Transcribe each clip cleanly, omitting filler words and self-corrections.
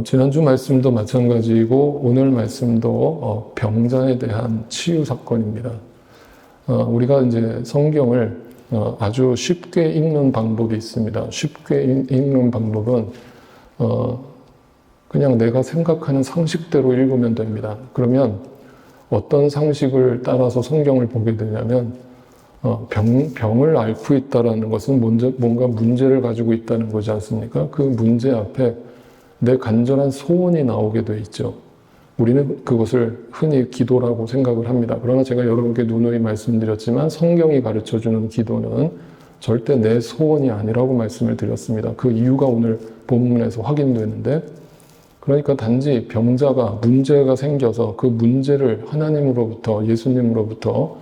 지난주 말씀도 마찬가지이고 오늘 말씀도 병자에 대한 치유 사건입니다. 우리가 이제 성경을 아주 쉽게 읽는 방법이 있습니다. 쉽게 읽는 방법은 그냥 내가 생각하는 상식대로 읽으면 됩니다. 그러면 어떤 상식을 따라서 성경을 보게 되냐면 병을 앓고 있다는 것은 뭔가 문제를 가지고 있다는 거지 않습니까? 그 문제 앞에 내 간절한 소원이 나오게 돼 있죠. 우리는 그것을 흔히 기도라고 생각을 합니다. 그러나 제가 여러분께 누누이 말씀드렸지만 성경이 가르쳐주는 기도는 절대 내 소원이 아니라고 말씀을 드렸습니다. 그 이유가 오늘 본문에서 확인되는데, 그러니까 단지 병자가 문제가 생겨서 그 문제를 하나님으로부터, 예수님으로부터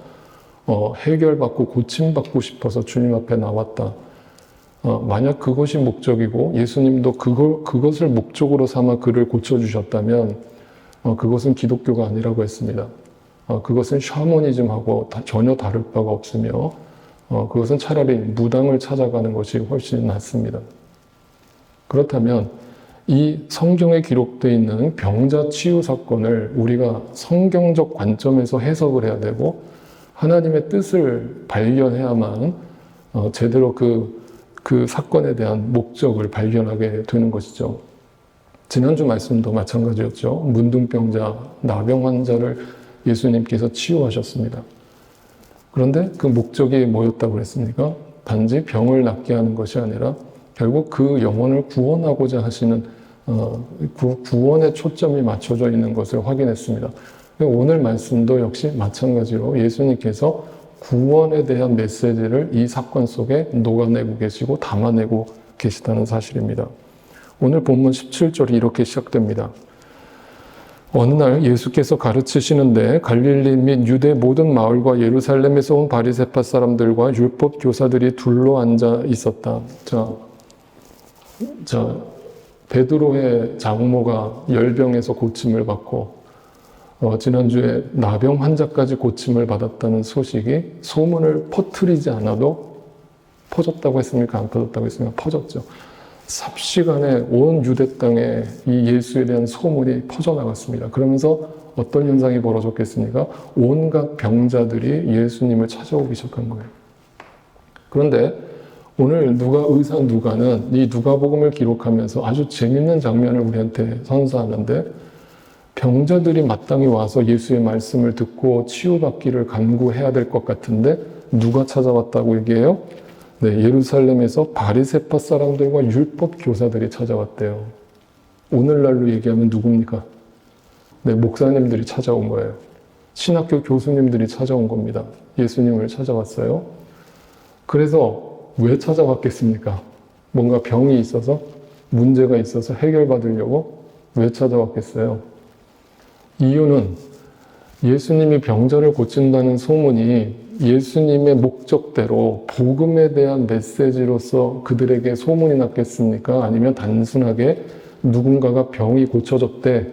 해결받고 고침받고 싶어서 주님 앞에 나왔다. 만약 그것이 목적이고 예수님도 그것을 목적으로 삼아 그를 고쳐주셨다면 그것은 기독교가 아니라고 했습니다. 그것은 샤머니즘하고 전혀 다를 바가 없으며 그것은 차라리 무당을 찾아가는 것이 훨씬 낫습니다. 그렇다면 이 성경에 기록되어 있는 병자 치유 사건을 우리가 성경적 관점에서 해석을 해야 되고 하나님의 뜻을 발견해야만 제대로 그 사건에 대한 목적을 발견하게 되는 것이죠. 지난주 말씀도 마찬가지였죠. 문둥병자, 나병 환자를 예수님께서 치유하셨습니다. 그런데 그 목적이 뭐였다고 그랬습니까? 단지 병을 낫게 하는 것이 아니라 결국 그 영혼을 구원하고자 하시는 구원의 초점이 맞춰져 있는 것을 확인했습니다. 오늘 말씀도 역시 마찬가지로 예수님께서 구원에 대한 메시지를 이 사건 속에 녹아내고 계시고 담아내고 계시다는 사실입니다. 오늘 본문 17절이 이렇게 시작됩니다. 어느 날 예수께서 가르치시는데 갈릴리 및 유대 모든 마을과 예루살렘에서 온 바리새파 사람들과 율법 교사들이 둘러 앉아 있었다. 자, 베드로의 장모가 열병에서 고침을 받고 지난주에 나병 환자까지 고침을 받았다는 소식이 소문을 퍼뜨리지 않아도 퍼졌다고 했습니까? 안 퍼졌다고 했습니까? 퍼졌죠. 삽시간에 온 유대 땅에 이 예수에 대한 소문이 퍼져나갔습니다. 그러면서 어떤 현상이 벌어졌겠습니까? 온갖 병자들이 예수님을 찾아오기 시작한 거예요. 그런데 오늘 의사 누가는 이 누가복음을 기록하면서 아주 재밌는 장면을 우리한테 선사하는데, 병자들이 마땅히 와서 예수의 말씀을 듣고 치유받기를 간구해야 될 것 같은데 누가 찾아왔다고 얘기해요? 네, 예루살렘에서 바리새파 사람들과 율법 교사들이 찾아왔대요. 오늘날로 얘기하면 누굽니까? 네, 목사님들이 찾아온 거예요. 신학교 교수님들이 찾아온 겁니다. 예수님을 찾아왔어요. 그래서 왜 찾아왔겠습니까? 뭔가 병이 있어서, 문제가 있어서 해결받으려고 왜 찾아왔겠어요? 이유는 예수님이 병자를 고친다는 소문이 예수님의 목적대로 복음에 대한 메시지로서 그들에게 소문이 났겠습니까? 아니면 단순하게 누군가가 병이 고쳐졌대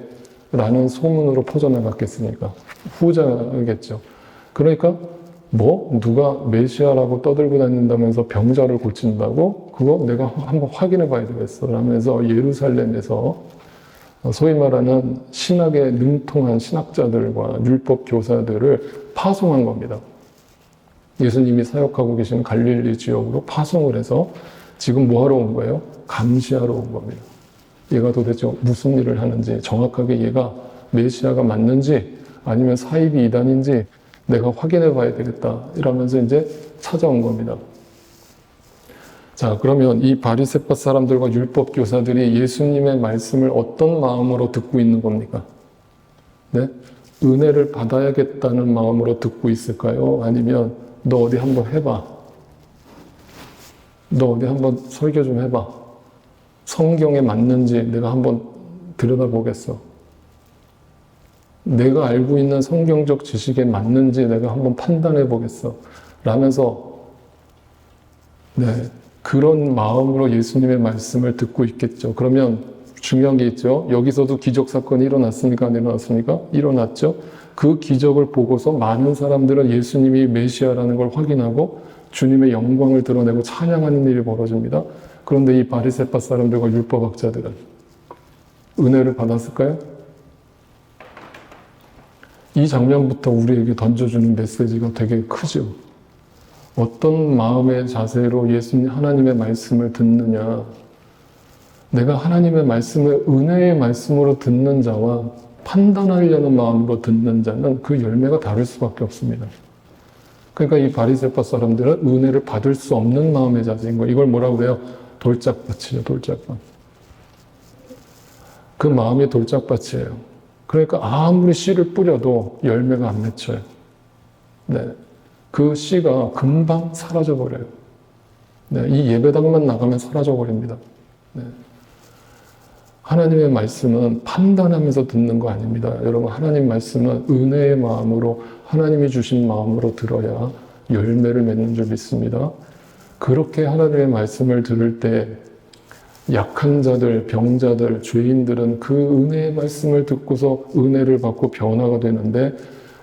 라는 소문으로 퍼져나갔겠습니까? 후자겠죠. 그러니까 누가 메시아라고 떠들고 다닌다면서 병자를 고친다고? 그거 내가 한번 확인해 봐야 되겠어 라면서 예루살렘에서 소위 말하는 신학에 능통한 신학자들과 율법 교사들을 파송한 겁니다. 예수님이 사역하고 계신 갈릴리 지역으로 파송을 해서 지금 뭐 하러 온 거예요? 감시하러 온 겁니다. 얘가 도대체 무슨 일을 하는지, 정확하게 얘가 메시아가 맞는지 아니면 사이비 이단인지 내가 확인해 봐야 되겠다 이러면서 이제 찾아온 겁니다. 자, 그러면 이 바리새파 사람들과 율법 교사들이 예수님의 말씀을 어떤 마음으로 듣고 있는 겁니까? 네? 은혜를 받아야겠다는 마음으로 듣고 있을까요? 아니면 너 어디 한번 해봐. 너 어디 한번 설교 좀 해봐. 성경에 맞는지 내가 한번 들여다보겠어. 내가 알고 있는 성경적 지식에 맞는지 내가 한번 판단해 보겠어. 라면서 네, 그런 마음으로 예수님의 말씀을 듣고 있겠죠. 그러면 중요한 게 있죠. 여기서도 기적 사건이 일어났습니까? 안 일어났습니까? 일어났죠. 그 기적을 보고서 많은 사람들은 예수님이 메시아라는 걸 확인하고 주님의 영광을 드러내고 찬양하는 일이 벌어집니다. 그런데 이 바리새파 사람들과 율법학자들은 은혜를 받았을까요? 이 장면부터 우리에게 던져주는 메시지가 되게 크죠. 어떤 마음의 자세로 예수님 하나님의 말씀을 듣느냐. 내가 하나님의 말씀을 은혜의 말씀으로 듣는 자와 판단하려는 마음으로 듣는 자는 그 열매가 다를 수밖에 없습니다. 그러니까 이 바리새파 사람들은 은혜를 받을 수 없는 마음의 자세인 거예요. 이걸 뭐라고 그래요? 돌짝밭이죠, 돌짝밭. 그 마음이 돌짝밭이에요. 그러니까 아무리 씨를 뿌려도 열매가 안 맺혀요. 네. 그 씨가 금방 사라져버려요. 네. 이 예배당만 나가면 사라져버립니다. 네. 하나님의 말씀은 판단하면서 듣는 거 아닙니다. 여러분, 하나님 말씀은 은혜의 마음으로, 하나님이 주신 마음으로 들어야 열매를 맺는 줄 믿습니다. 그렇게 하나님의 말씀을 들을 때 약한 자들, 병자들, 죄인들은 그 은혜의 말씀을 듣고서 은혜를 받고 변화가 되는데,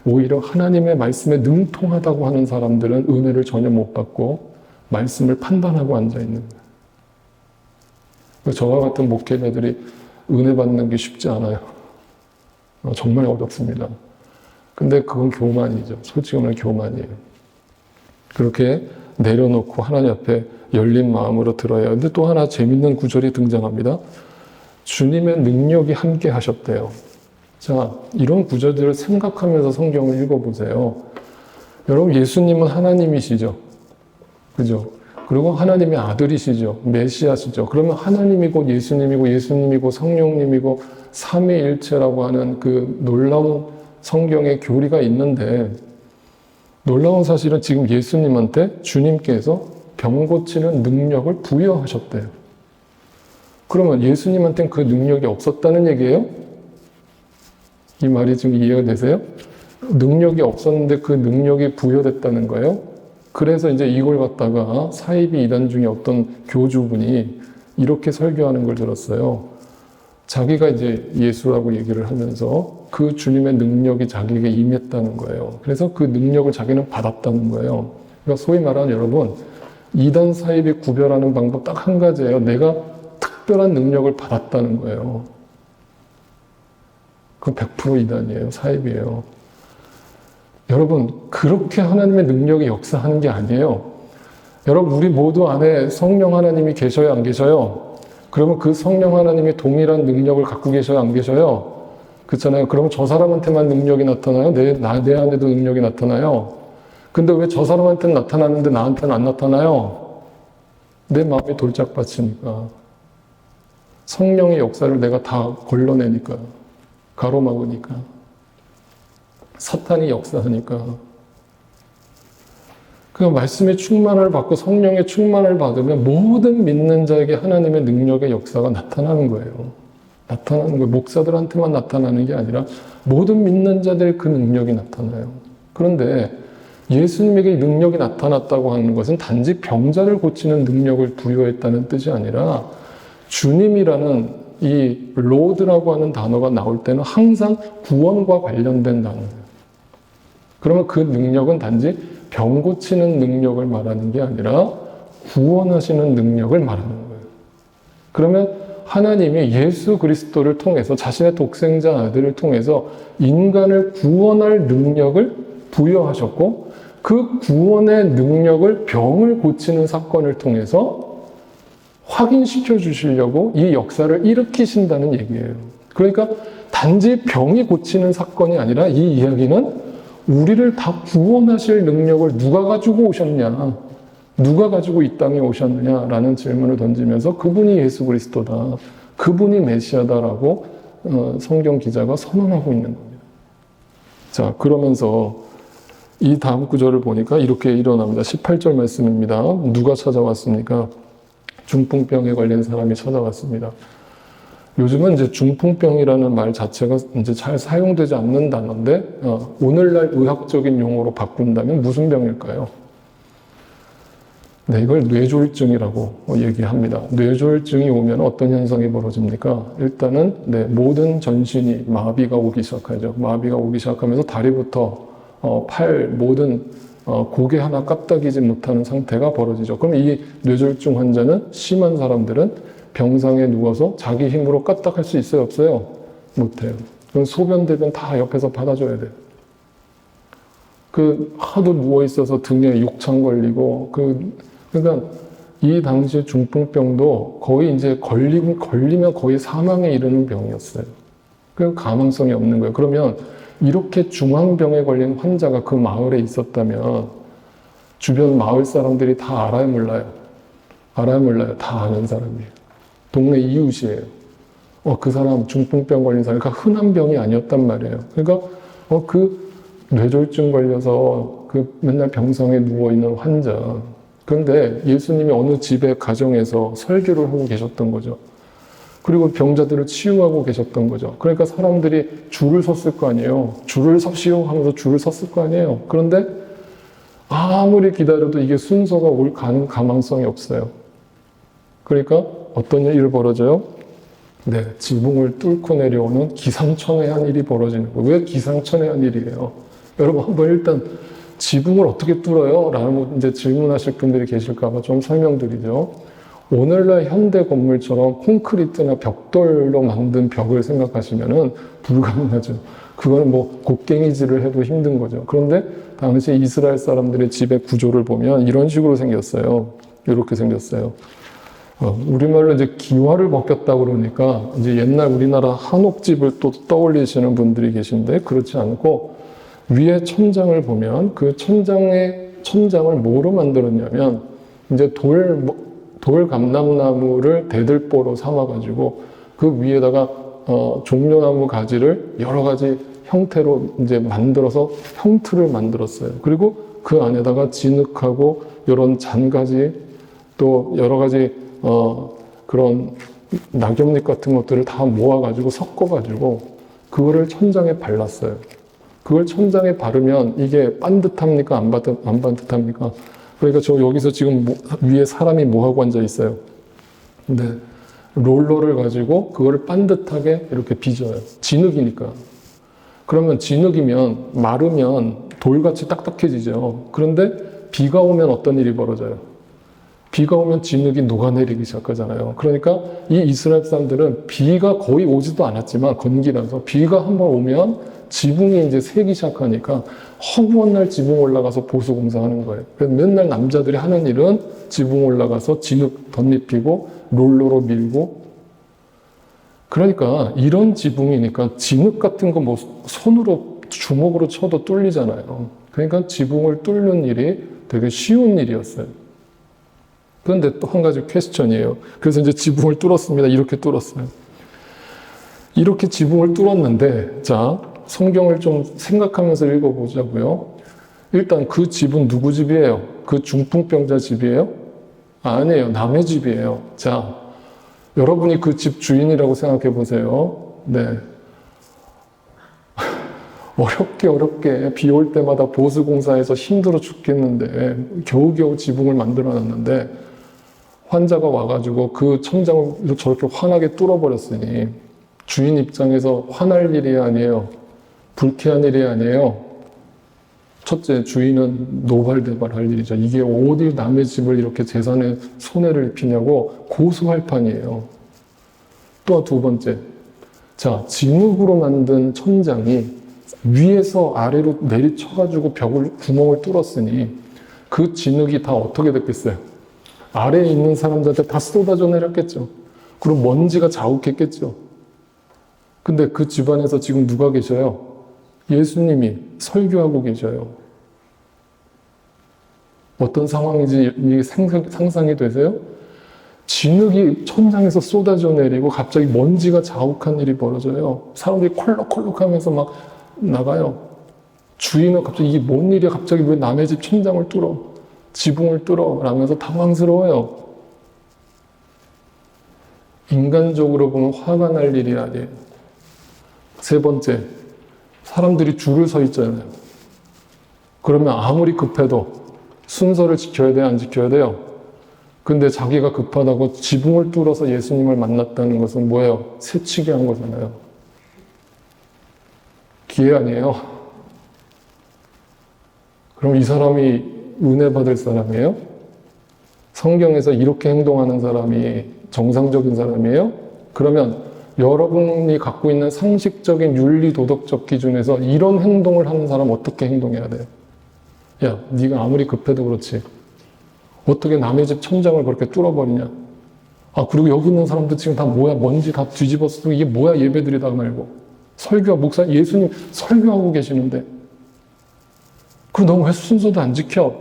오히려 하나님의 말씀에 능통하다고 하는 사람들은 은혜를 전혀 못 받고 말씀을 판단하고 앉아있는 거예요. 저와 같은 목회자들이 은혜 받는 게 쉽지 않아요. 정말 어렵습니다. 근데 그건 교만이죠. 솔직히 말하면 교만이에요. 그렇게 내려놓고 하나님 앞에 열린 마음으로 들어야 해요. 근데 또 하나 재밌는 구절이 등장합니다. 주님의 능력이 함께 하셨대요. 자, 이런 구절들을 생각하면서 성경을 읽어보세요. 여러분, 예수님은 하나님이시죠. 그죠? 그리고 하나님의 아들이시죠. 메시아시죠. 그러면 하나님이 곧 예수님이고 예수님이 곧 성령님이고 삼위일체라고 하는 그 놀라운 성경의 교리가 있는데, 놀라운 사실은 지금 예수님한테 주님께서 병 고치는 능력을 부여하셨대요. 그러면 예수님한테는 그 능력이 없었다는 얘기예요? 이 말이 지금 이해가 되세요? 능력이 없었는데 그 능력이 부여됐다는 거예요. 그래서 이제 이걸 갖다가 사이비 이단 중에 어떤 교주분이 이렇게 설교하는 걸 들었어요. 자기가 이제 예수라고 얘기를 하면서 그 주님의 능력이 자기에게 임했다는 거예요. 그래서 그 능력을 자기는 받았다는 거예요. 그러니까 소위 말하는, 여러분, 이단 사이비 구별하는 방법 딱 한 가지예요. 내가 특별한 능력을 받았다는 거예요. 그건 100% 이단이에요. 사이비예요. 여러분, 그렇게 하나님의 능력이 역사하는 게 아니에요. 여러분, 우리 모두 안에 성령 하나님이 계셔요, 안 계셔요? 그러면 그 성령 하나님이 동일한 능력을 갖고 계셔요, 안 계셔요? 그렇잖아요. 그러면 저 사람한테만 능력이 나타나요? 내 안에도 능력이 나타나요? 근데 왜 저 사람한테는 나타나는데 나한테는 안 나타나요? 내 마음이 돌짝밭이니까. 성령의 역사를 내가 다 걸러내니까. 가로막으니까. 사탄이 역사하니까. 그 말씀의 충만을 받고 성령의 충만을 받으면 모든 믿는 자에게 하나님의 능력의 역사가 나타나는 거예요. 나타나는 거예요. 목사들한테만 나타나는 게 아니라 모든 믿는 자들의 그 능력이 나타나요. 그런데 예수님에게 능력이 나타났다고 하는 것은 단지 병자를 고치는 능력을 부여했다는 뜻이 아니라, 주님이라는 이 로드라고 하는 단어가 나올 때는 항상 구원과 관련된 단어예요. 그러면 그 능력은 단지 병 고치는 능력을 말하는 게 아니라 구원하시는 능력을 말하는 거예요. 그러면 하나님이 예수 그리스도를 통해서, 자신의 독생자 아들을 통해서 인간을 구원할 능력을 부여하셨고, 그 구원의 능력을 병을 고치는 사건을 통해서 확인시켜 주시려고 이 역사를 일으키신다는 얘기예요. 그러니까 단지 병이 고치는 사건이 아니라 이 이야기는 우리를 다 구원하실 능력을 누가 가지고 오셨냐, 누가 가지고 이 땅에 오셨느냐라는 질문을 던지면서 그분이 예수 그리스도다, 그분이 메시아다라고 성경 기자가 선언하고 있는 겁니다. 자, 그러면서 이 다음 구절을 보니까 이렇게 일어납니다. 18절 말씀입니다. 누가 찾아왔습니까? 중풍병에 걸린 사람이 찾아왔습니다. 요즘은 이제 중풍병이라는 말 자체가 이제 잘 사용되지 않는 단어인데, 오늘날 의학적인 용어로 바꾼다면 무슨 병일까요? 네, 이걸 뇌졸중이라고 얘기합니다. 뇌졸중이 오면 어떤 현상이 벌어집니까? 일단은 네, 모든 전신이 마비가 오기 시작하죠. 마비가 오기 시작하면서 다리부터 팔 모든 고개 하나 까딱이지 못하는 상태가 벌어지죠. 그럼 이 뇌졸중 환자는 심한 사람들은 병상에 누워서 자기 힘으로 까딱할 수 있어요, 없어요? 못해요. 그럼 소변 대변 다 옆에서 받아줘야 돼요. 하도 누워 있어서 등에 욕창 걸리고 그러니까 이 당시 중풍병도 거의 이제 걸리면 거의 사망에 이르는 병이었어요. 그 가망성이 없는 거예요. 그러면 이렇게 중환병에 걸린 환자가 그 마을에 있었다면 주변 마을 사람들이 다 알아요, 몰라요? 알아요, 몰라요? 다 아는 사람이에요. 동네 이웃이에요. 그 사람 중풍병 걸린 사람, 그러니까 흔한 병이 아니었단 말이에요. 그러니까 그 뇌졸중 걸려서 맨날 병상에 누워있는 환자. 그런데 예수님이 어느 집의 가정에서 설교를 하고 계셨던 거죠. 그리고 병자들을 치유하고 계셨던 거죠. 그러니까 사람들이 줄을 섰을 거 아니에요. 줄을 섭시오 하면서 줄을 섰을 거 아니에요. 그런데 아무리 기다려도 이게 순서가 올 가망성이 없어요. 그러니까 어떤 일이 벌어져요? 네, 지붕을 뚫고 내려오는 기상천외한 일이 벌어지는 거예요. 왜 기상천외한 일이에요? 여러분 한번 일단 지붕을 어떻게 뚫어요? 라고 이제 질문하실 분들이 계실까봐 좀 설명드리죠. 오늘날 현대 건물처럼 콘크리트나 벽돌로 만든 벽을 생각하시면은 불가능하죠. 그거는 뭐 곡괭이질을 해도 힘든 거죠. 그런데 당시 이스라엘 사람들의 집의 구조를 보면 이런 식으로 생겼어요. 이렇게 생겼어요. 우리말로 이제 기와를 벗겼다 그러니까 이제 옛날 우리나라 한옥집을 또 떠올리시는 분들이 계신데 그렇지 않고 위에 천장을 보면 그 천장을 뭐로 만들었냐면 이제 돌 감람나무를 대들보로 삼아가지고 그 위에다가 종려나무 가지를 여러 가지 형태로 이제 만들어서 형틀을 만들었어요. 그리고 그 안에다가 진흙하고 이런 잔가지 또 여러 가지 그런 낙엽잎 같은 것들을 다 모아가지고 섞어가지고 그거를 천장에 발랐어요. 그걸 천장에 바르면 이게 반듯합니까? 안 반듯합니까? 그러니까 저 여기서 지금 위에 사람이 뭐하고 앉아 있어요? 네. 롤러를 가지고 그거를 반듯하게 이렇게 빚어요. 진흙이니까. 그러면 진흙이면 마르면 돌같이 딱딱해지죠. 그런데 비가 오면 어떤 일이 벌어져요? 비가 오면 진흙이 녹아내리기 시작하잖아요. 그러니까 이 이스라엘 사람들은 비가 거의 오지도 않았지만 건기라서 비가 한번 오면 지붕이 이제 새기 시작하니까 허구한 날 지붕 올라가서 보수공사하는 거예요. 그래서 맨날 남자들이 하는 일은 지붕 올라가서 진흙 덧입히고 롤러로 밀고 그러니까 이런 지붕이니까 진흙 같은 거 뭐 손으로 주먹으로 쳐도 뚫리잖아요. 그러니까 지붕을 뚫는 일이 되게 쉬운 일이었어요. 그런데 또 한 가지 퀘스천이에요. 그래서 이제 지붕을 뚫었습니다. 이렇게 뚫었어요. 이렇게 지붕을 뚫었는데 자 성경을 좀 생각하면서 읽어보자고요. 일단 그 집은 누구 집이에요? 그 중풍병자 집이에요? 아니에요. 남의 집이에요. 자, 여러분이 그 집 주인이라고 생각해 보세요. 네. 어렵게 비 올 때마다 보수공사해서 힘들어 죽겠는데 겨우겨우 지붕을 만들어 놨는데 환자가 와가지고 그 천장을 저렇게 환하게 뚫어버렸으니 주인 입장에서 화날 일이 아니에요. 불쾌한 일이 아니에요. 첫째, 주인은 노발대발할 일이죠. 이게 어디 남의 집을 이렇게 재산에 손해를 입히냐고 고소할 판이에요. 또 두 번째, 자, 진흙으로 만든 천장이 위에서 아래로 내리쳐가지고 구멍을 뚫었으니 그 진흙이 다 어떻게 됐겠어요? 아래에 있는 사람들한테 다 쏟아져 내렸겠죠. 그럼 먼지가 자욱했겠죠. 근데 그 집안에서 지금 누가 계셔요? 예수님이 설교하고 계셔요. 어떤 상황인지 이게 상상이 되세요? 진흙이 천장에서 쏟아져 내리고 갑자기 먼지가 자욱한 일이 벌어져요. 사람들이 콜록콜록 하면서 막 나가요. 주인은 갑자기 이게 뭔 일이야? 갑자기 왜 남의 집 천장을 뚫어? 지붕을 뚫어? 라면서 당황스러워요. 인간적으로 보면 화가 날 일이 아니에요. 세 번째, 사람들이 줄을 서 있잖아요. 그러면 아무리 급해도 순서를 지켜야 돼요? 안 지켜야 돼요? 근데 자기가 급하다고 지붕을 뚫어서 예수님을 만났다는 것은 뭐예요? 새치기 한 거잖아요. 기회 아니에요? 그럼 이 사람이 은혜 받을 사람이에요? 성경에서 이렇게 행동하는 사람이 정상적인 사람이에요? 그러면 여러분이 갖고 있는 상식적인 윤리 도덕적 기준에서 이런 행동을 하는 사람 어떻게 행동해야 돼요? 야, 네가 아무리 급해도 그렇지. 어떻게 남의 집 천장을 그렇게 뚫어버리냐? 아, 그리고 여기 있는 사람들 지금 다 뭐야? 먼지 다 뒤집어 쓰고 이게 뭐야? 예배드리다 말고. 설교, 목사, 예수님 설교하고 계시는데. 그리고 너 왜 순서도 안 지켜?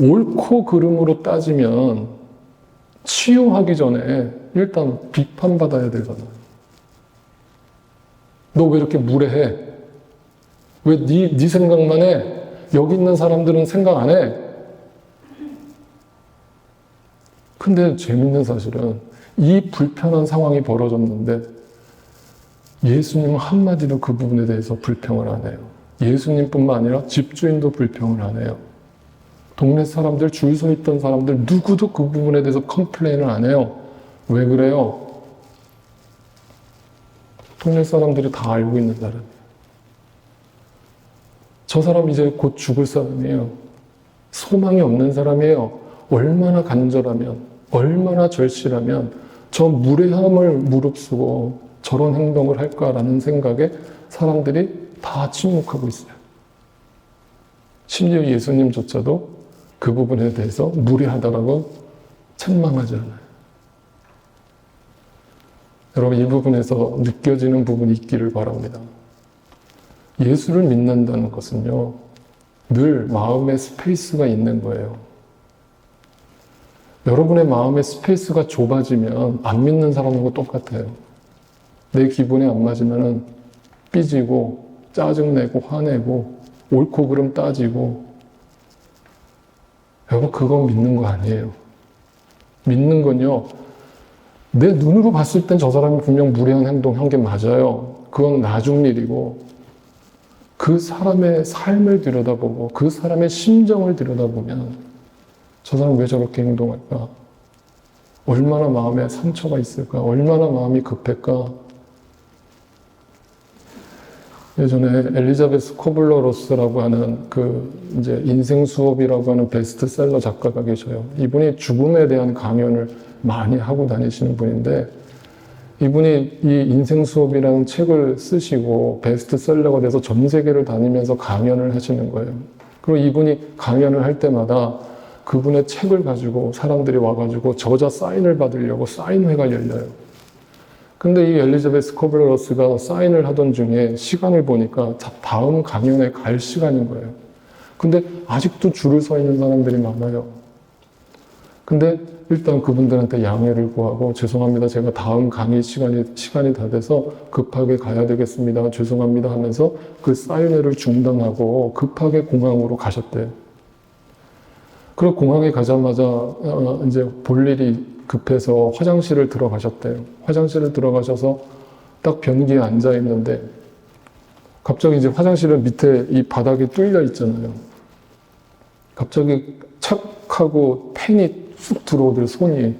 옳고 그름으로 따지면 치유하기 전에 일단 비판받아야 되잖아. 너 왜 이렇게 무례해? 왜 네 생각만 해? 여기 있는 사람들은 생각 안 해? 근데 재밌는 사실은 이 불편한 상황이 벌어졌는데 예수님은 한마디로 그 부분에 대해서 불평을 안 해요. 예수님뿐만 아니라 집주인도 불평을 안 해요. 동네 사람들, 줄 서 있던 사람들 누구도 그 부분에 대해서 컴플레인을 안 해요. 왜 그래요? 동네 사람들이 다 알고 있는 사람이에요. 저 사람 이제 곧 죽을 사람이에요. 소망이 없는 사람이에요. 얼마나 간절하면, 얼마나 절실하면 저 무례함을 무릅쓰고 저런 행동을 할까라는 생각에 사람들이 다 침묵하고 있어요. 심지어 예수님조차도 그 부분에 대해서 무례하다라고 책망하지 않아요. 여러분, 이 부분에서 느껴지는 부분이 있기를 바랍니다. 예수를 믿는다는 것은요, 늘 마음의 스페이스가 있는 거예요. 여러분의 마음의 스페이스가 좁아지면 안 믿는 사람하고 똑같아요. 내 기분에 안 맞으면 삐지고 짜증내고 화내고 옳고 그름 따지고. 여러분, 그건 믿는 거 아니에요. 믿는 건요, 내 눈으로 봤을 땐 저 사람이 분명 무례한 행동 한 게 맞아요. 그건 나중 일이고, 그 사람의 삶을 들여다보고 그 사람의 심정을 들여다보면 저 사람 왜 저렇게 행동할까? 얼마나 마음에 상처가 있을까? 얼마나 마음이 급할까? 예전에 엘리자베스 코블러 로스라고 하는 이제 인생 수업이라고 하는 베스트셀러 작가가 계셔요. 이분이 죽음에 대한 강연을 많이 하고 다니시는 분인데, 이분이 이 인생 수업이라는 책을 쓰시고 베스트셀러가 돼서 전 세계를 다니면서 강연을 하시는 거예요. 그리고 이분이 강연을 할 때마다 그분의 책을 가지고 사람들이 와가지고 저자 사인을 받으려고 사인회가 열려요. 근데 이 엘리자베스 코블러 로스가 사인을 하던 중에 시간을 보니까 다음 강연에 갈 시간인 거예요. 근데 아직도 줄을 서 있는 사람들이 많아요. 근데 일단 그분들한테 양해를 구하고, 죄송합니다, 제가 다음 강의 시간이 다 돼서 급하게 가야 되겠습니다, 죄송합니다 하면서 그 사인회를 중단하고 급하게 공항으로 가셨대요. 그리고 공항에 가자마자 이제 볼 일이 급해서 화장실을 들어가셨대요. 화장실을 들어가셔서 딱 변기에 앉아 있는데 갑자기 이제 화장실은 밑에 이 바닥이 뚫려 있잖아요. 갑자기 착 하고 펜이 쑥 들어오더래, 손이.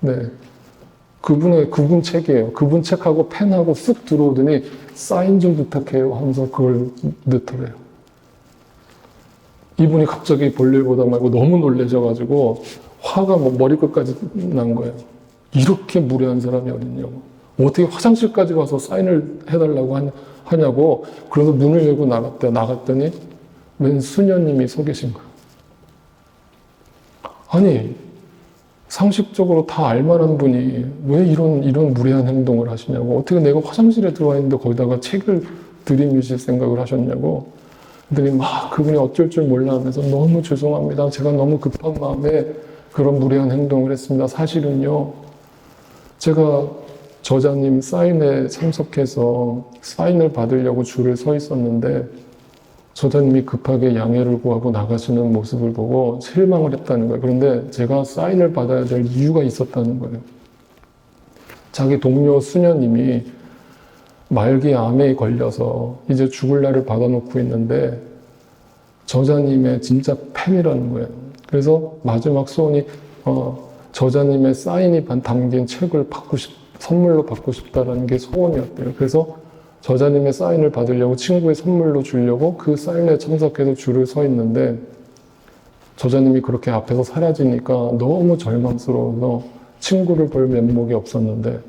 네. 그분 책이에요. 그분 책하고 펜하고 쑥 들어오더니 사인 좀 부탁해요 하면서 그걸 넣더래요. 이분이 갑자기 볼일 보다 말고 너무 놀라셔가지고 화가 머리끝까지 난 거예요. 이렇게 무례한 사람이 어딨냐고. 어떻게 화장실까지 가서 사인을 해달라고 하냐고. 그래서 문을 열고 나갔더니 웬 수녀님이 서 계신 거예요. 아니, 상식적으로 다 알만한 분이 왜 이런 무례한 행동을 하시냐고. 어떻게 내가 화장실에 들어와 있는데 거기다가 책을 들이미실 생각을 하셨냐고. 그랬더니 막 그분이 어쩔 줄 몰라 하면서 너무 죄송합니다, 제가 너무 급한 마음에 그런 무례한 행동을 했습니다. 사실은요, 제가 저자님 사인에 참석해서 사인을 받으려고 줄을 서 있었는데 저자님이 급하게 양해를 구하고 나가시는 모습을 보고 실망을 했다는 거예요. 그런데 제가 사인을 받아야 될 이유가 있었다는 거예요. 자기 동료 수녀님이 말기 암에 걸려서 이제 죽을 날을 받아놓고 있는데 저자님의 진짜 팬이라는 거예요. 그래서 마지막 소원이 저자님의 사인이 담긴 책을 선물로 받고 싶다라는 게 소원이었대요. 그래서 저자님의 사인을 받으려고 친구의 선물로 주려고 그 사인회에 참석해서 줄을 서 있는데 저자님이 그렇게 앞에서 사라지니까 너무 절망스러워서 친구를 볼 면목이 없었는데,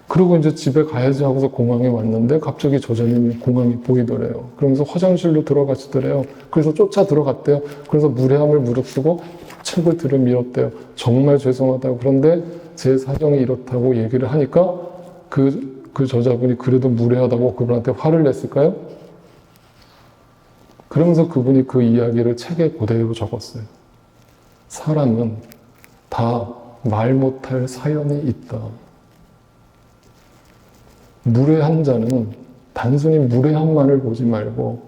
그리고 이제 집에 가야지 하고서 공항에 왔는데 갑자기 저자님이 공항에 보이더래요. 그러면서 화장실로 들어가시더래요. 그래서 쫓아 들어갔대요. 그래서 무례함을 무릅쓰고 책을 들이밀었대요. 정말 죄송하다고. 그런데 제 사정이 이렇다고 얘기를 하니까 그 저자분이 그래도 무례하다고 그분한테 화를 냈을까요? 그러면서 그분이 그 이야기를 책에 그대로 적었어요. 사람은 다 말 못할 사연이 있다. 무례한 자는 단순히 무례함만을 보지 말고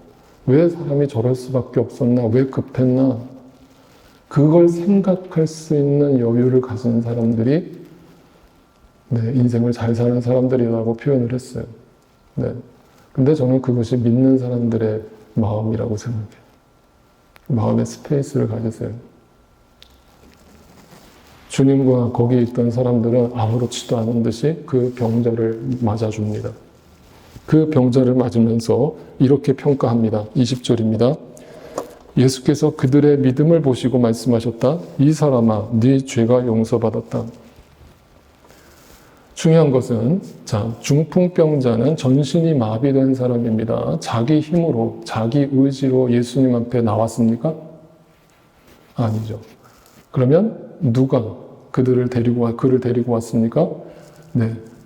왜 사람이 저럴 수밖에 없었나, 왜 급했나, 그걸 생각할 수 있는 여유를 가진 사람들이 인생을 잘 사는 사람들이라고 표현을 했어요. 근데 저는 그것이 믿는 사람들의 마음이라고 생각해요. 마음의 스페이스를 가지세요. 주님과 거기에 있던 사람들은 아무렇지도 않은 듯이 그 병자를 맞아줍니다. 그 병자를 맞으면서 이렇게 평가합니다. 20절입니다. 예수께서 그들의 믿음을 보시고 말씀하셨다. 이 사람아, 네 죄가 용서받았다. 중요한 것은, 중풍병자는 전신이 마비된 사람입니다. 자기 힘으로, 자기 의지로 예수님 앞에 나왔습니까? 아니죠. 그러면 누가 그를 데리고 왔습니까?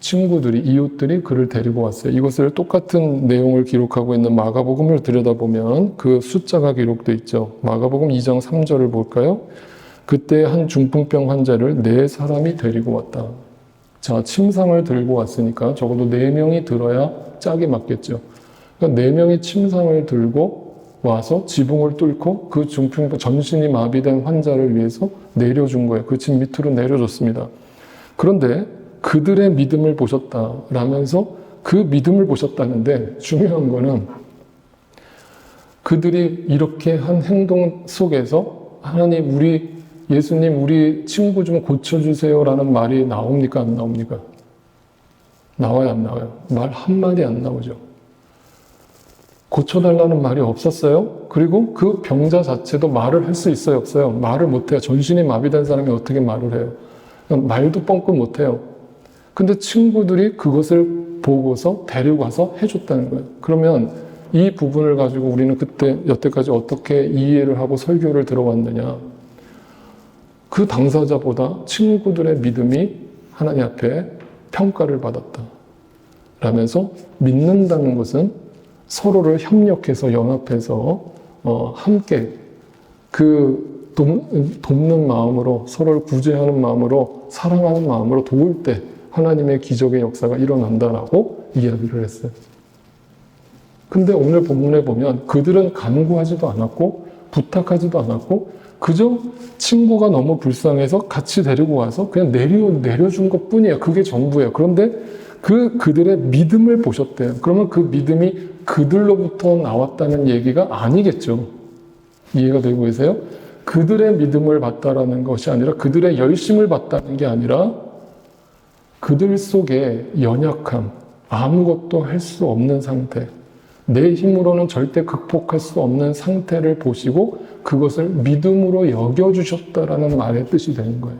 친구들이, 이웃들이 그를 데리고 왔어요. 이것을 똑같은 내용을 기록하고 있는 마가복음을 들여다보면 그 숫자가 기록되어 있죠. 마가복음 2장 3절을 볼까요? 그때 한 중풍병 환자를 4사람이 데리고 왔다. 침상을 들고 왔으니까 적어도 4명이 들어야 짝이 맞겠죠. 그러니까 4명이 침상을 들고 와서 지붕을 뚫고 그 전신이 마비된 환자를 위해서 내려준 거예요. 그 집 밑으로 내려줬습니다. 그런데 그들의 믿음을 보셨다라면서 그 믿음을 보셨다는데, 중요한 거는 그들이 이렇게 한 행동 속에서 하나님, 예수님, 우리 친구 좀 고쳐주세요라는 말이 나옵니까? 안 나옵니까? 나와요, 안 나와요? 말 한마디 안 나오죠. 고쳐달라는 말이 없었어요. 그리고 그 병자 자체도 말을 할 수 있어요, 없어요? 말을 못해요. 전신이 마비된 사람이 어떻게 말을 해요? 말도 뻥끗 못해요. 근데 친구들이 그것을 보고서 데리고 와서 해줬다는 거예요. 그러면 이 부분을 가지고 우리는 여태까지 어떻게 이해를 하고 설교를 들어왔느냐? 그 당사자보다 친구들의 믿음이 하나님 앞에 평가를 받았다. 라면서 믿는다는 것은 서로를 협력해서 연합해서 함께 돕는 마음으로, 서로를 구제하는 마음으로, 사랑하는 마음으로 도울 때 하나님의 기적의 역사가 일어난다라고 이야기를 했어요. 근데 오늘 본문에 보면 그들은 간구하지도 않았고 부탁하지도 않았고 그저 친구가 너무 불쌍해서 같이 데리고 와서 그냥 내려준 것 뿐이에요. 그게 전부예요. 그런데 그들의 믿음을 보셨대요. 그러면 그 믿음이 그들로부터 나왔다는 얘기가 아니겠죠. 이해가 되고 계세요? 그들의 믿음을 봤다라는 것이 아니라, 그들의 열심을 봤다는 게 아니라 그들 속에 연약함, 아무것도 할 수 없는 상태, 내 힘으로는 절대 극복할 수 없는 상태를 보시고 그것을 믿음으로 여겨주셨다라는 말의 뜻이 되는 거예요.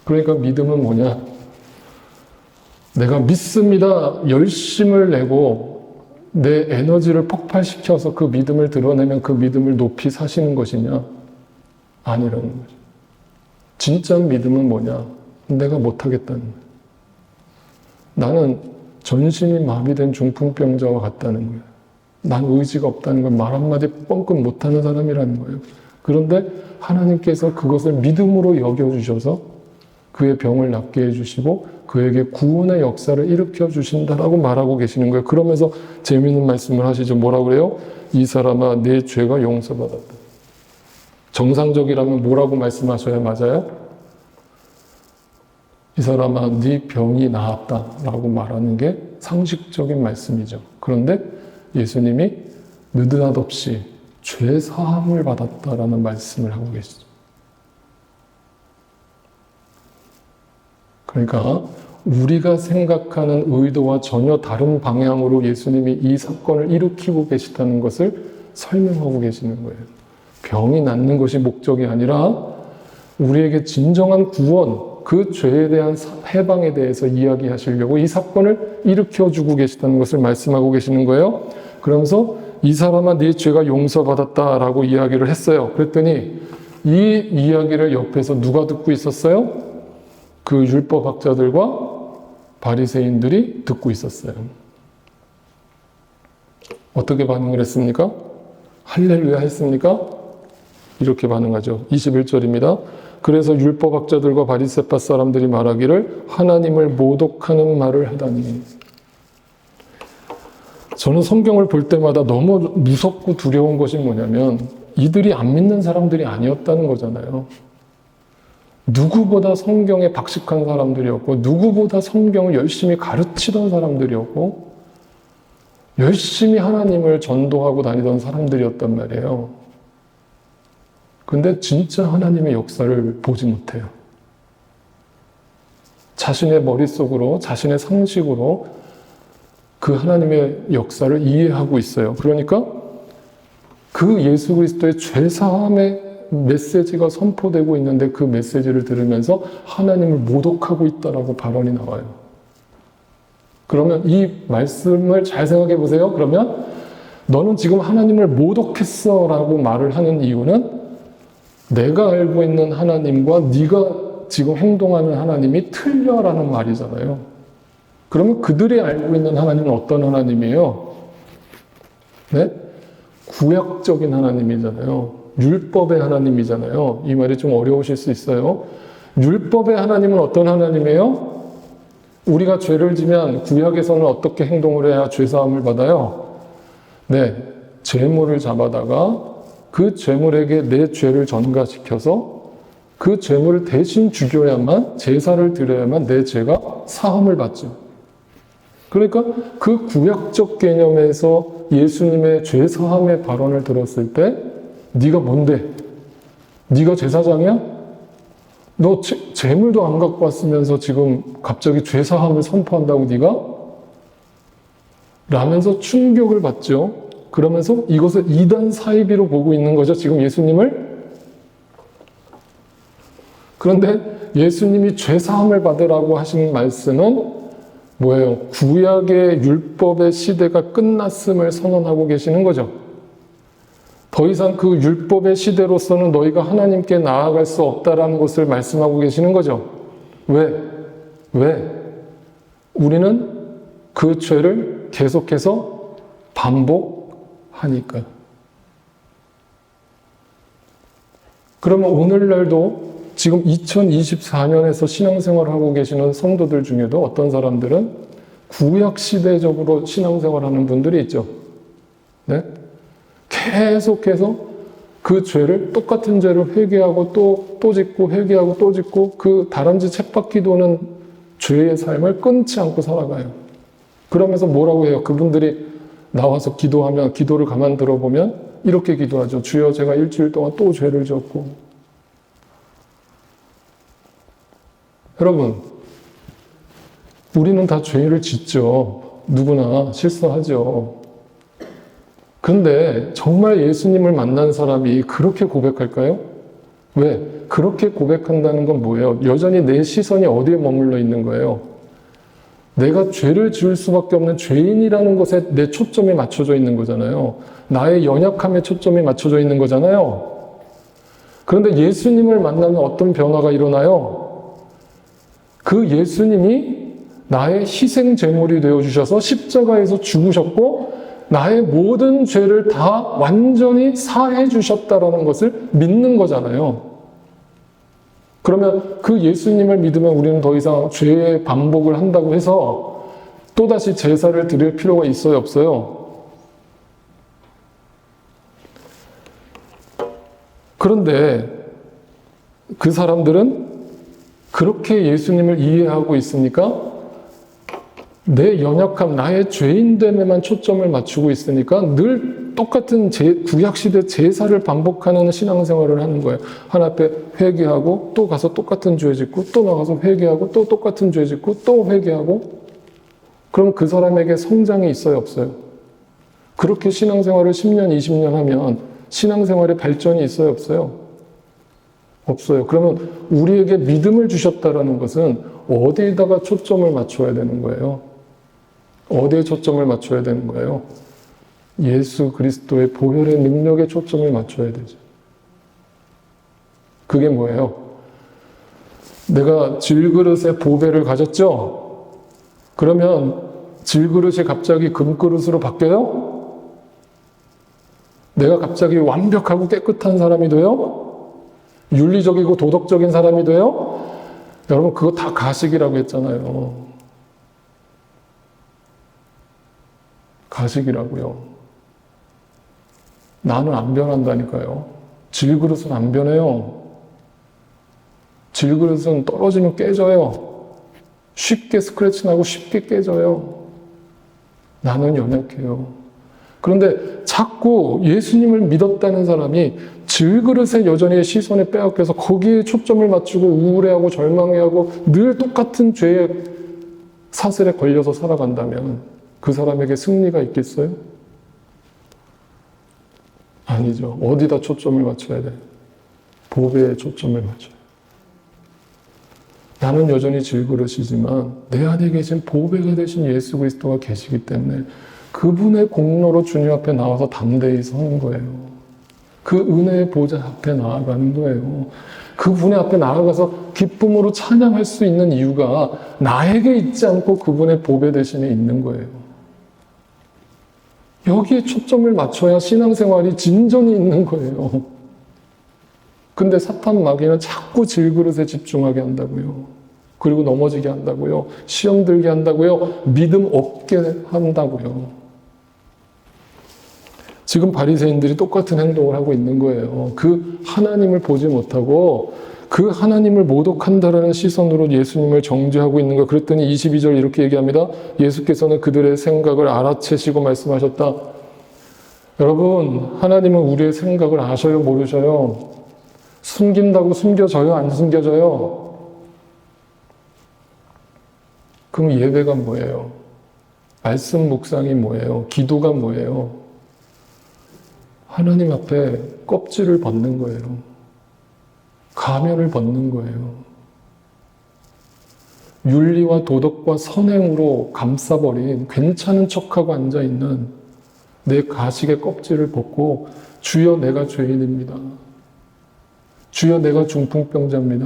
그러니까 믿음은 뭐냐? 내가 믿습니다. 열심을 내고 내 에너지를 폭발시켜서 그 믿음을 드러내면 그 믿음을 높이 사시는 것이냐? 아니라는 거죠. 진짜 믿음은 뭐냐? 내가 못하겠다는 거예요. 나는 전신이 마비된 중풍병자와 같다는 거예요. 난 의지가 없다는 걸 말 한마디 뻥끗 못하는 사람이라는 거예요. 그런데 하나님께서 그것을 믿음으로 여겨주셔서 그의 병을 낫게 해주시고 그에게 구원의 역사를 일으켜 주신다라고 말하고 계시는 거예요. 그러면서 재미있는 말씀을 하시죠. 뭐라고 그래요? 이 사람아, 내 죄가 용서받았다. 정상적이라면 뭐라고 말씀하셔야 맞아요? 이 사람아, 네 병이 나았다라고 말하는 게 상식적인 말씀이죠. 그런데 예수님이 느닷없이 죄 사함을 받았다라는 말씀을 하고 계시죠. 그러니까 우리가 생각하는 의도와 전혀 다른 방향으로 예수님이 이 사건을 일으키고 계시다는 것을 설명하고 계시는 거예요. 병이 낫는 것이 목적이 아니라 우리에게 진정한 구원, 그 죄에 대한 해방에 대해서 이야기하시려고 이 사건을 일으켜주고 계시다는 것을 말씀하고 계시는 거예요. 그러면서 이 사람아 네 죄가 용서받았다라고 이야기를 했어요. 그랬더니 이 이야기를 옆에서 누가 듣고 있었어요? 그 율법학자들과 바리새인들이 듣고 있었어요. 어떻게 반응을 했습니까? 할렐루야 했습니까? 이렇게 반응하죠. 21절입니다. 그래서 율법학자들과 바리새파 사람들이 말하기를 하나님을 모독하는 말을 하다니. 저는 성경을 볼 때마다 너무 무섭고 두려운 것이 뭐냐면 이들이 안 믿는 사람들이 아니었다는 거잖아요. 누구보다 성경에 박식한 사람들이었고 누구보다 성경을 열심히 가르치던 사람들이었고 열심히 하나님을 전도하고 다니던 사람들이었단 말이에요. 근데 진짜 하나님의 역사를 보지 못해요. 자신의 머릿속으로, 자신의 상식으로 그 하나님의 역사를 이해하고 있어요. 그러니까 그 예수 그리스도의 죄사함의 메시지가 선포되고 있는데 그 메시지를 들으면서 하나님을 모독하고 있다라고 발언이 나와요. 그러면 이 말씀을 잘 생각해 보세요. 그러면 너는 지금 하나님을 모독했어 라고 말을 하는 이유는 내가 알고 있는 하나님과 네가 지금 행동하는 하나님이 틀려라는 말이잖아요. 그러면 그들이 알고 있는 하나님은 어떤 하나님이에요? 네? 구약적인 하나님이잖아요. 율법의 하나님이잖아요. 이 말이 좀 어려우실 수 있어요. 율법의 하나님은 어떤 하나님이에요? 우리가 죄를 지면 구약에서는 어떻게 행동을 해야 죄사함을 받아요? 네, 제물을 잡아다가 그 제물에게 내 죄를 전가시켜서 그 제물을 대신 죽여야만, 제사를 드려야만 내 죄가 사함을 받죠. 그러니까 그 구약적 개념에서 예수님의 죄사함의 발언을 들었을 때 네가 뭔데? 네가 제사장이야? 너 제물도 안 갖고 왔으면서 지금 갑자기 죄사함을 선포한다고 네가? 라면서 충격을 받죠. 그러면서 이것을 이단 사이비로 보고 있는 거죠. 지금 예수님을. 그런데 예수님이 죄사함을 받으라고 하신 말씀은 뭐예요? 구약의 율법의 시대가 끝났음을 선언하고 계시는 거죠. 더 이상 그 율법의 시대로서는 너희가 하나님께 나아갈 수 없다라는 것을 말씀하고 계시는 거죠. 왜? 우리는 그 죄를 계속해서 반복하니까. 그러면 오늘날도 지금 2024년에서 신앙생활을 하고 계시는 성도들 중에도 어떤 사람들은 구약시대적으로 신앙생활하는 분들이 있죠. 네? 계속해서 그 죄를, 똑같은 죄를 회개하고 또 짓고 회개하고 또 짓고 그 다람쥐 쳇바퀴 도는 죄의 삶을 끊지 않고 살아가요. 그러면서 뭐라고 해요? 그분들이 나와서 기도하면, 기도를 가만 들어보면 이렇게 기도하죠. 주여, 제가 일주일 동안 또 죄를 지었고. 여러분, 우리는 다 죄를 짓죠. 누구나 실수하죠. 근데 정말 예수님을 만난 사람이 그렇게 고백할까요? 왜? 그렇게 고백한다는 건 뭐예요? 여전히 내 시선이 어디에 머물러 있는 거예요? 내가 죄를 지을 수밖에 없는 죄인이라는 것에 내 초점이 맞춰져 있는 거잖아요. 나의 연약함에 초점이 맞춰져 있는 거잖아요. 그런데 예수님을 만나면 어떤 변화가 일어나요? 그 예수님이 나의 희생 제물이 되어주셔서 십자가에서 죽으셨고 나의 모든 죄를 다 완전히 사해 주셨다라는 것을 믿는 거잖아요. 그러면 그 예수님을 믿으면 우리는 더 이상 죄의 반복을 한다고 해서 또다시 제사를 드릴 필요가 있어요, 없어요? 그런데 그 사람들은 그렇게 예수님을 이해하고 있으니까 내 연약함, 나의 죄인됨에만 초점을 맞추고 있으니까 늘 똑같은 구약시대 제사를 반복하는 신앙생활을 하는 거예요. 하나님 앞에 회개하고 또 가서 똑같은 죄 짓고 또 나가서 회개하고 또 똑같은 죄 짓고 또 회개하고. 그럼 그 사람에게 성장이 있어요, 없어요? 그렇게 신앙생활을 10년, 20년 하면 신앙생활에 발전이 있어요, 없어요? 없어요. 그러면 우리에게 믿음을 주셨다라는 것은 어디에다가 초점을 맞춰야 되는 거예요? 어디에 초점을 맞춰야 되는 거예요? 예수 그리스도의 보혈의 능력에 초점을 맞춰야 되죠. 그게 뭐예요? 내가 질그릇에 보배를 가졌죠? 그러면 질그릇이 갑자기 금그릇으로 바뀌어요? 내가 갑자기 완벽하고 깨끗한 사람이 돼요? 윤리적이고 도덕적인 사람이 돼요? 여러분, 그거 다 가식이라고 했잖아요. 가식이라고요. 나는 안 변한다니까요. 질그릇은 안 변해요. 질그릇은 떨어지면 깨져요. 쉽게 스크래치 나고 쉽게 깨져요. 나는 연약해요. 그런데 자꾸 예수님을 믿었다는 사람이 질그릇에 여전히 시선에 빼앗겨서 거기에 초점을 맞추고 우울해하고 절망해하고 늘 똑같은 죄의 사슬에 걸려서 살아간다면 그 사람에게 승리가 있겠어요? 아니죠. 어디다 초점을 맞춰야 돼? 보배에 초점을 맞춰요. 나는 여전히 질그릇이지만 내 안에 계신 보배가 되신 예수 그리스도가 계시기 때문에 그분의 공로로 주님 앞에 나와서 담대히 서는 거예요. 그 은혜의 보좌 앞에 나아가는 거예요. 그분의 앞에 나아가서 기쁨으로 찬양할 수 있는 이유가 나에게 있지 않고 그분의 보배 대신에 있는 거예요. 여기에 초점을 맞춰야 신앙생활이 진전이 있는 거예요. 근데 사탄 마귀는 자꾸 질그릇에 집중하게 한다고요. 그리고 넘어지게 한다고요. 시험 들게 한다고요. 믿음 없게 한다고요. 지금 바리새인들이 똑같은 행동을 하고 있는 거예요. 그 하나님을 보지 못하고 그 하나님을 모독한다라는 시선으로 예수님을 정죄하고 있는 거. 그랬더니 22절 이렇게 얘기합니다. 예수께서는 그들의 생각을 알아채시고 말씀하셨다. 여러분, 하나님은 우리의 생각을 아셔요, 모르셔요? 숨긴다고 숨겨져요, 안 숨겨져요? 그럼 예배가 뭐예요? 말씀 묵상이 뭐예요? 기도가 뭐예요? 하나님 앞에 껍질을 벗는 거예요. 가면을 벗는 거예요. 윤리와 도덕과 선행으로 감싸버린 괜찮은 척하고 앉아있는 내 가식의 껍질을 벗고 주여 내가 죄인입니다. 주여 내가 중풍병자입니다.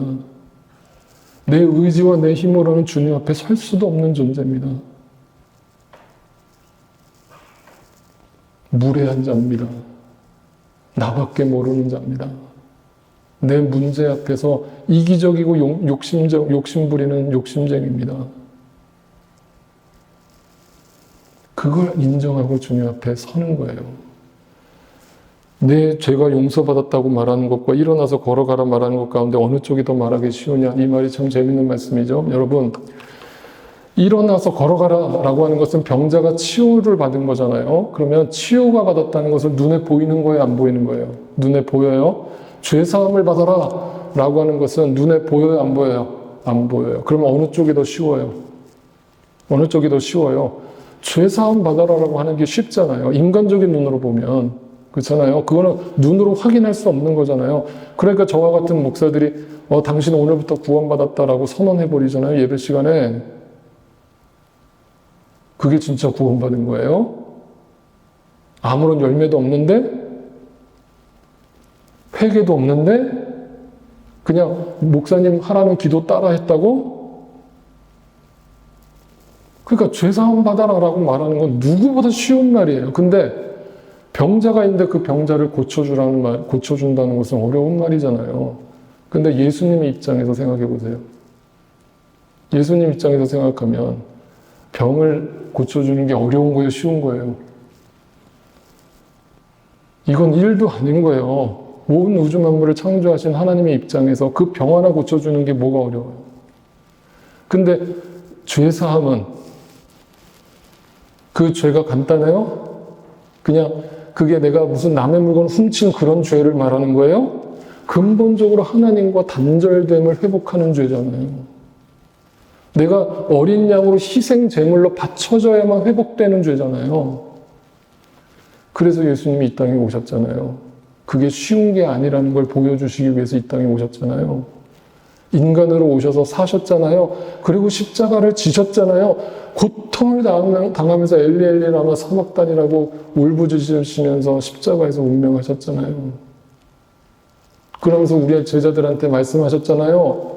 내 의지와 내 힘으로는 주님 앞에 설 수도 없는 존재입니다. 무례한 자입니다. 나밖에 모르는 자입니다. 내 문제 앞에서 이기적이고 욕심 부리는 욕심쟁입니다. 그걸 인정하고 주님 앞에 서는 거예요. 내 죄가 용서받았다고 말하는 것과 일어나서 걸어가라 말하는 것 가운데 어느 쪽이 더 말하기 쉬우냐? 이 말이 참 재밌는 말씀이죠. 여러분, 일어나서 걸어가라 라고 하는 것은 병자가 치유를 받은 거잖아요. 그러면 치유가 받았다는 것은 눈에 보이는 거예요, 안 보이는 거예요? 눈에 보여요? 죄사함을 받아라 라고 하는 것은 눈에 보여요, 안 보여요? 안 보여요. 그러면 어느 쪽이 더 쉬워요? 어느 쪽이 더 쉬워요? 죄사함 받아라라고 하는 게 쉽잖아요. 인간적인 눈으로 보면. 그렇잖아요. 그거는 눈으로 확인할 수 없는 거잖아요. 그러니까 저와 같은 목사들이 당신 오늘부터 구원받았다라고 선언해버리잖아요. 예배 시간에. 그게 진짜 구원받은 거예요? 아무런 열매도 없는데? 회개도 없는데? 그냥 목사님 하라는 기도 따라 했다고? 그러니까 죄사함 받아라라고 말하는 건 누구보다 쉬운 말이에요. 근데 병자가 있는데 그 병자를 고쳐준다는 것은 어려운 말이잖아요. 근데 예수님의 입장에서 생각해 보세요. 예수님 입장에서 생각하면 병을 고쳐주는 게 어려운 거예요, 쉬운 거예요? 이건 일도 아닌 거예요. 온 우주 만물을 창조하신 하나님의 입장에서 그 병 하나 고쳐주는 게 뭐가 어려워요? 근데 죄사함은 그 죄가 간단해요? 그냥 그게 내가 무슨 남의 물건 훔친 그런 죄를 말하는 거예요? 근본적으로 하나님과 단절됨을 회복하는 죄잖아요. 내가 어린 양으로 희생 제물로 바쳐져야만 회복되는 죄잖아요. 그래서 예수님이 이 땅에 오셨잖아요. 그게 쉬운 게 아니라는 걸 보여주시기 위해서 이 땅에 오셨잖아요. 인간으로 오셔서 사셨잖아요. 그리고 십자가를 지셨잖아요. 고통을 당하면서 엘리 엘리 라마 사막단이라고 울부짖으시면서 십자가에서 운명하셨잖아요. 그러면서 우리 제자들한테 말씀하셨잖아요.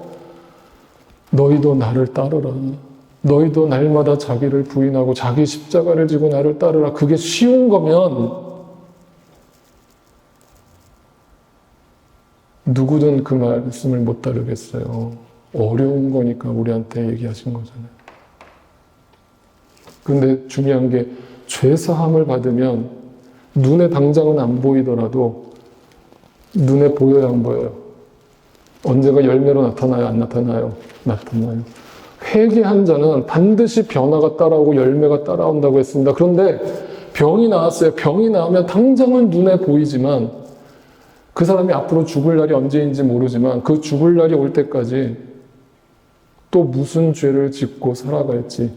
너희도 나를 따르라. 너희도 날마다 자기를 부인하고 자기 십자가를 지고 나를 따르라. 그게 쉬운 거면 누구든 그 말씀을 못 따르겠어요. 어려운 거니까 우리한테 얘기하신 거잖아요. 근데 중요한 게 죄사함을 받으면 눈에 당장은 안 보이더라도 눈에 보여요, 안 보여요? 언제가 열매로 나타나요, 안 나타나요? 나타나요. 회개한 자는 반드시 변화가 따라오고 열매가 따라온다고 했습니다. 그런데 병이 나왔어요. 병이 나오면 당장은 눈에 보이지만 그 사람이 앞으로 죽을 날이 언제인지 모르지만 그 죽을 날이 올 때까지 또 무슨 죄를 짓고 살아갈지,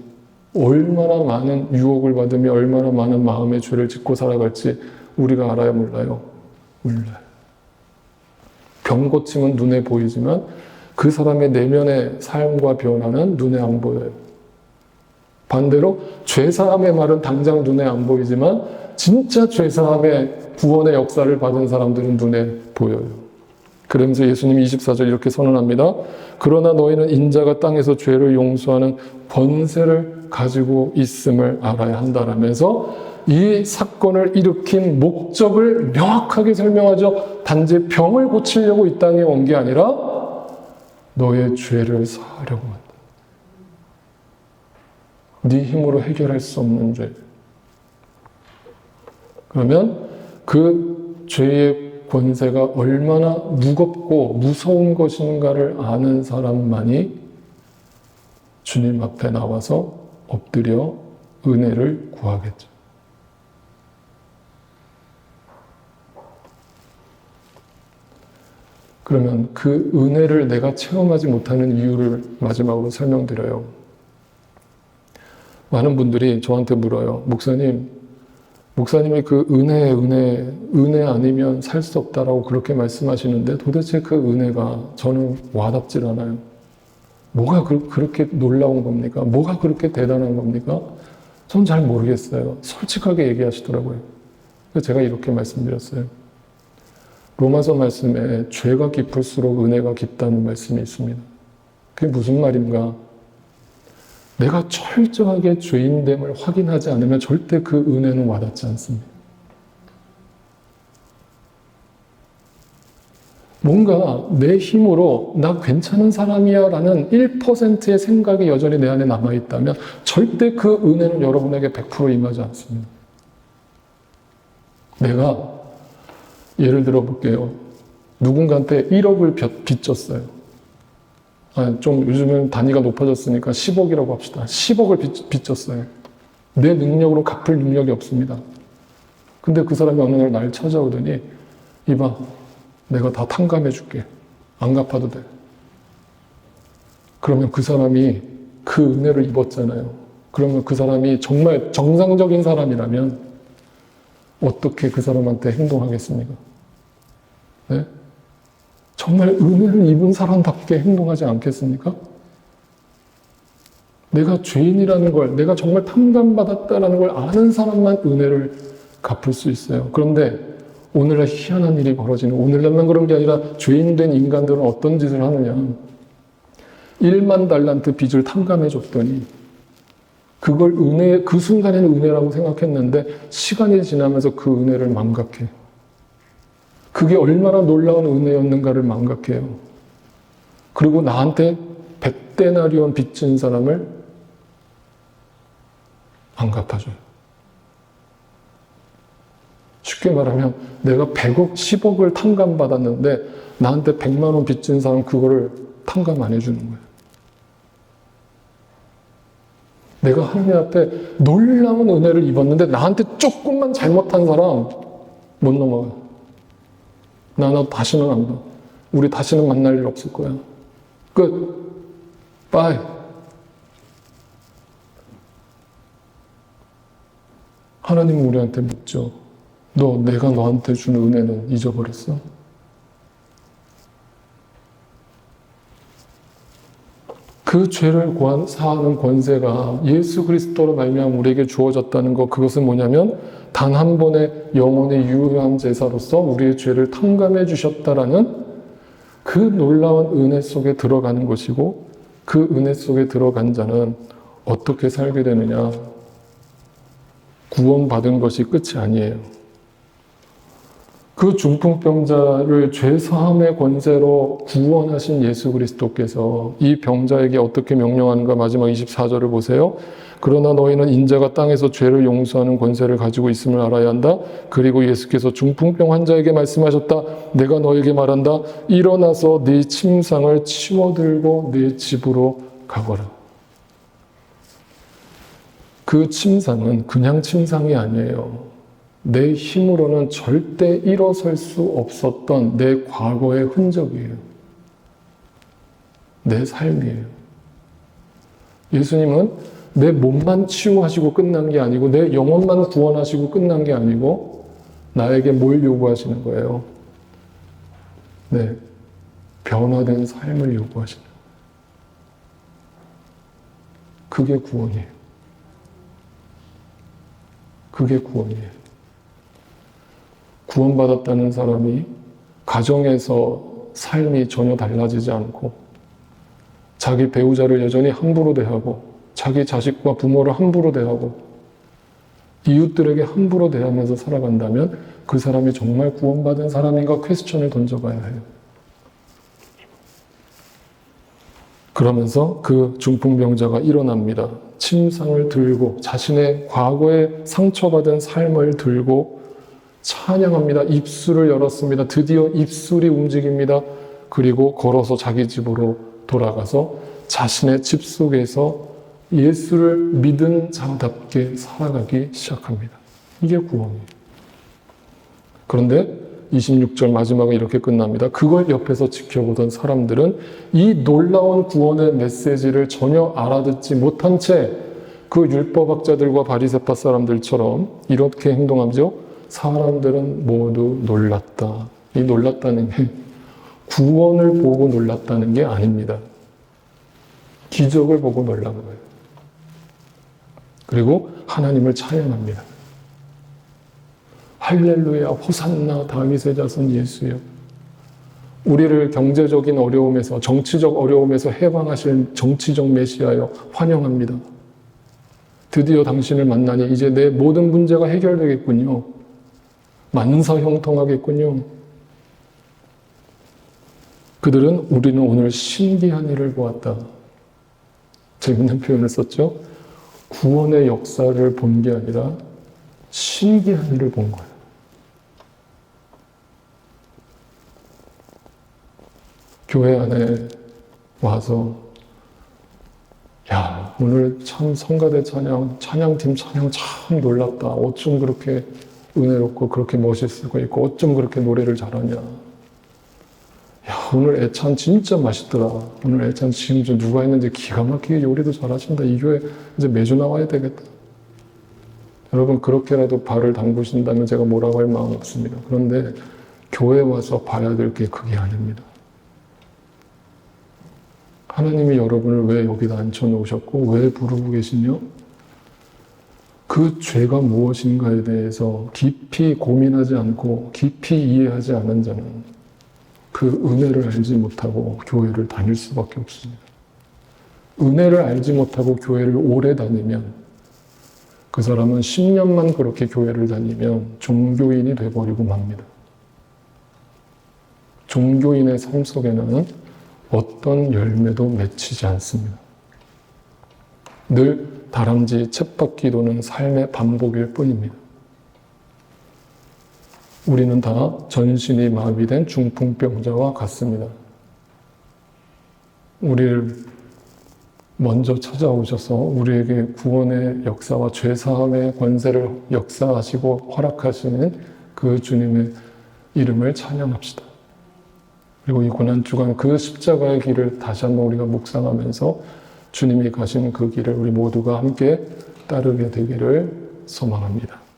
얼마나 많은 유혹을 받으며 얼마나 많은 마음의 죄를 짓고 살아갈지 우리가 알아요, 몰라요? 몰라요. 병 고침은 눈에 보이지만 그 사람의 내면의 삶과 변화는 눈에 안 보여요. 반대로 죄사함의 말은 당장 눈에 안 보이지만 진짜 죄사함의 구원의 역사를 받은 사람들은 눈에 보여요. 그러면서 예수님이 24절 이렇게 선언합니다. 그러나 너희는 인자가 땅에서 죄를 용서하는 권세를 가지고 있음을 알아야 한다라면서 이 사건을 일으킨 목적을 명확하게 설명하죠. 단지 병을 고치려고 이 땅에 온 게 아니라 너의 죄를 사하려고 한다. 네 힘으로 해결할 수 없는 죄. 그러면 그 죄의 권세가 얼마나 무겁고 무서운 것인가를 아는 사람만이 주님 앞에 나와서 엎드려 은혜를 구하겠죠. 그러면 그 은혜를 내가 체험하지 못하는 이유를 마지막으로 설명드려요. 많은 분들이 저한테 물어요. 목사님이 그 은혜 아니면 살 수 없다라고 그렇게 말씀하시는데 도대체 그 은혜가 저는 와닿질 않아요. 뭐가 그렇게 놀라운 겁니까? 뭐가 그렇게 대단한 겁니까? 전 잘 모르겠어요. 솔직하게 얘기하시더라고요. 그래서 제가 이렇게 말씀드렸어요. 로마서 말씀에 죄가 깊을수록 은혜가 깊다는 말씀이 있습니다. 그게 무슨 말인가? 내가 철저하게 죄인됨을 확인하지 않으면 절대 그 은혜는 와닿지 않습니다. 뭔가 내 힘으로 나 괜찮은 사람이야 라는 1%의 생각이 여전히 내 안에 남아있다면 절대 그 은혜는 여러분에게 100% 임하지 않습니다. 내가 예를 들어 볼게요. 누군가한테 1억을 빚졌어요. 좀 요즘은 단위가 높아졌으니까 10억이라고 합시다. 10억을 빚졌어요. 내 능력으로 갚을 능력이 없습니다. 근데 그 사람이 어느 날 나를 찾아오더니 이봐, 내가 다 탕감해 줄게. 안 갚아도 돼. 그러면 그 사람이 그 은혜를 입었잖아요. 그러면 그 사람이 정말 정상적인 사람이라면 어떻게 그 사람한테 행동하겠습니까? 네? 정말 은혜를 입은 사람답게 행동하지 않겠습니까? 내가 죄인이라는 걸, 내가 정말 탕감받았다라는 걸 아는 사람만 은혜를 갚을 수 있어요. 그런데 오늘날 희한한 일이 벌어지는, 오늘날만 그런 게 아니라 죄인된 인간들은 어떤 짓을 하느냐. 1만 달란트 빚을 탕감해 줬더니 그걸 그 순간에는 은혜라고 생각했는데 시간이 지나면서 그 은혜를 망각해. 그게 얼마나 놀라운 은혜였는가를 망각해요. 그리고 나한테 100데나리온 빚진 사람을 안 갚아줘요. 쉽게 말하면 내가 100억, 10억을 탕감받았는데 나한테 100만 원 빚진 사람 그거를 탕감 안 해주는 거예요. 내가 하나님 앞에 놀라운 은혜를 입었는데 나한테 조금만 잘못한 사람 못 넘어가. 너 다시는 안 봐. 우리 다시는 만날 일 없을 거야. 끝. 빠이. 하나님은 우리한테 묻죠. 내가 너한테 준 은혜는 잊어버렸어? 그 죄를 사하는 권세가 예수 그리스도로 말미암아 우리에게 주어졌다는 것, 그것은 뭐냐면 단 한 번의 영원히 유효한 제사로서 우리의 죄를 탕감해 주셨다라는 그 놀라운 은혜 속에 들어가는 것이고, 그 은혜 속에 들어간 자는 어떻게 살게 되느냐? 구원받은 것이 끝이 아니에요. 그 중풍병자를 죄사함의 권세로 구원하신 예수 그리스도께서 이 병자에게 어떻게 명령하는가? 마지막 24절을 보세요. 그러나 너희는 인자가 땅에서 죄를 용서하는 권세를 가지고 있음을 알아야 한다. 그리고 예수께서 중풍병 환자에게 말씀하셨다. 내가 너에게 말한다. 일어나서 네 침상을 치워들고 네 집으로 가거라. 그 침상은 그냥 침상이 아니에요. 내 힘으로는 절대 일어설 수 없었던 내 과거의 흔적이에요. 내 삶이에요. 예수님은 내 몸만 치유하시고 끝난 게 아니고, 내 영혼만 구원하시고 끝난 게 아니고, 나에게 뭘 요구하시는 거예요? 네, 변화된 삶을 요구하시는 거예요. 그게 구원이에요. 그게 구원이에요. 구원받았다는 사람이 가정에서 삶이 전혀 달라지지 않고, 자기 배우자를 여전히 함부로 대하고, 자기 자식과 부모를 함부로 대하고, 이웃들에게 함부로 대하면서 살아간다면 그 사람이 정말 구원받은 사람인가 퀘스천을 던져봐야 해요. 그러면서 그 중풍병자가 일어납니다. 침상을 들고 자신의 과거에 상처받은 삶을 들고 찬양합니다. 입술을 열었습니다. 드디어 입술이 움직입니다. 그리고 걸어서 자기 집으로 돌아가서 자신의 집 속에서 예수를 믿은 자답게 살아가기 시작합니다. 이게 구원이에요. 그런데 26절 마지막에 이렇게 끝납니다. 그걸 옆에서 지켜보던 사람들은 이 놀라운 구원의 메시지를 전혀 알아듣지 못한 채 그 율법학자들과 바리새파 사람들처럼 이렇게 행동하죠. 사람들은 모두 놀랐다. 이 놀랐다는 게 구원을 보고 놀랐다는 게 아닙니다. 기적을 보고 놀란 거예요. 그리고 하나님을 찬양합니다. 할렐루야, 호산나, 다윗의 자손 예수여. 우리를 경제적인 어려움에서, 정치적 어려움에서 해방하실 정치적 메시아여, 환영합니다. 드디어 당신을 만나니 이제 내 모든 문제가 해결되겠군요. 만사형통하겠군요. 그들은 우리는 오늘 신기한 일을 보았다. 재밌는 표현을 썼죠. 구원의 역사를 본 게 아니라 신기한 일을 본 거예요. 교회 안에 와서 야, 오늘 참 성가대 찬양팀 찬양 참 놀랍다. 어쩜 그렇게 은혜롭고 그렇게 멋있을 수가 있고 어쩜 그렇게 노래를 잘하냐. 야, 오늘 애찬 진짜 맛있더라. 오늘 애찬 지금 좀 누가 했는지 기가 막히게 요리도 잘하신다. 이 교회 이제 매주 나와야 되겠다. 여러분 그렇게라도 발을 담그신다면 제가 뭐라고 할 마음 없습니다. 그런데 교회 와서 봐야 될 게 그게 아닙니다. 하나님이 여러분을 왜 여기다 앉혀놓으셨고 왜 부르고 계시며 그 죄가 무엇인가에 대해서 깊이 고민하지 않고 깊이 이해하지 않은 자는 그 은혜를 알지 못하고 교회를 다닐 수밖에 없습니다. 은혜를 알지 못하고 교회를 오래 다니면 그 사람은 10년만 그렇게 교회를 다니면 종교인이 돼버리고 맙니다. 종교인의 삶 속에는 어떤 열매도 맺히지 않습니다. 늘 다람쥐 쳇바퀴 도는 삶의 반복일 뿐입니다. 우리는 다 전신이 마비된 중풍병자와 같습니다. 우리를 먼저 찾아오셔서 우리에게 구원의 역사와 죄사함의 권세를 역사하시고 허락하시는 그 주님의 이름을 찬양합시다. 그리고 이 고난주간 그 십자가의 길을 다시 한번 우리가 묵상하면서 주님이 가시는 그 길을 우리 모두가 함께 따르게 되기를 소망합니다.